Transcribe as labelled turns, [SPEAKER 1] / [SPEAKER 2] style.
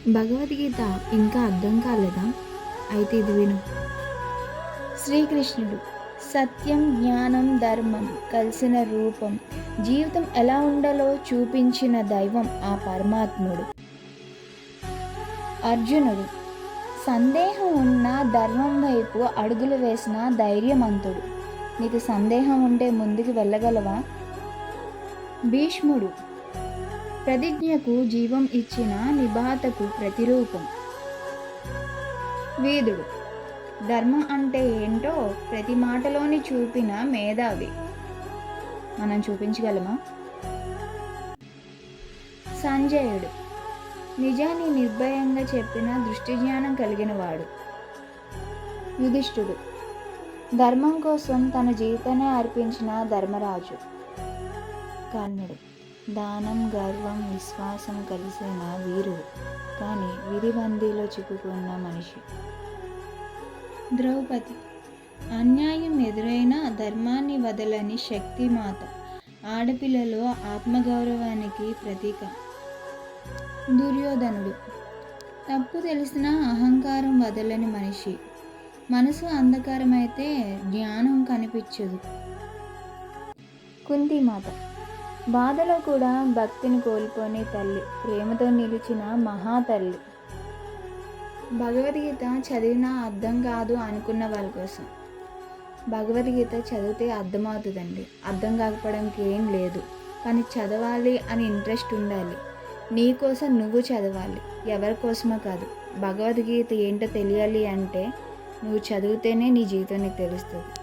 [SPEAKER 1] భగవద్గీత ఇంకా అర్థం కాలేదా? అయితే ఇది విను. శ్రీకృష్ణుడు సత్యం, జ్ఞానం, ధర్మం కలిసిన రూపం. జీవితం ఎలా ఉండాలో చూపించిన దైవం ఆ పరమాత్ముడు. అర్జునుడు సందేహం ఉన్న ధర్మం వైపు అడుగులు వేసిన ధైర్యవంతుడు. నీకు సందేహం ఉంటే ముందుకు వెళ్ళగలవా? భీష్ముడు ప్రతిజ్ఞకు జీవం ఇచ్చిన నిబద్ధతకు ప్రతిరూపం. వేదుడు ధర్మం అంటే ఏంటో ప్రతి మాటలోని చూపిన మేధావి. మనం చూపించగలమా? సంజయుడు నిజాన్ని నిర్భయంగా చెప్పిన దృష్టి జ్ఞానం కలిగిన వాడు. యుధిష్ఠుడు ధర్మం కోసం తన జీవితాన్ని అర్పించిన ధర్మరాజు. కర్ణుడు దానం, గర్వం, విశ్వాసం కలిసిన వీరుడు, కానీ విధిబందీలో చిక్కుకున్న మనిషి. ద్రౌపది అన్యాయం ఎదురైన ధర్మాన్ని వదలని శక్తిమాత, ఆడపిల్లలో ఆత్మగౌరవానికి ప్రతీక. దుర్యోధనుడు తప్పు తెలిసిన అహంకారం వదలని మనిషి. మనసు అంధకారమైతే జ్ఞానం కనిపించదు. కుంతిమాత బాధలో కూడా భక్తిని కోల్పోని తల్లి, ప్రేమతో నిలిచిన మహాతల్లి. భగవద్గీత చదివినా అర్థం కాదు అనుకున్న వాళ్ళ కోసం. భగవద్గీత చదివితే అర్థమవుతుందండి. అర్థం కాకపోవడానికి ఏం లేదు, కానీ చదవాలి అని ఇంట్రెస్ట్ ఉండాలి. నీ కోసం నువ్వు చదవాలి, ఎవరి కోసమో కాదు. భగవద్గీత ఏంటో తెలియాలి అంటే నువ్వు చదివితేనే నీ జీవితం నీకు తెలుస్తుంది.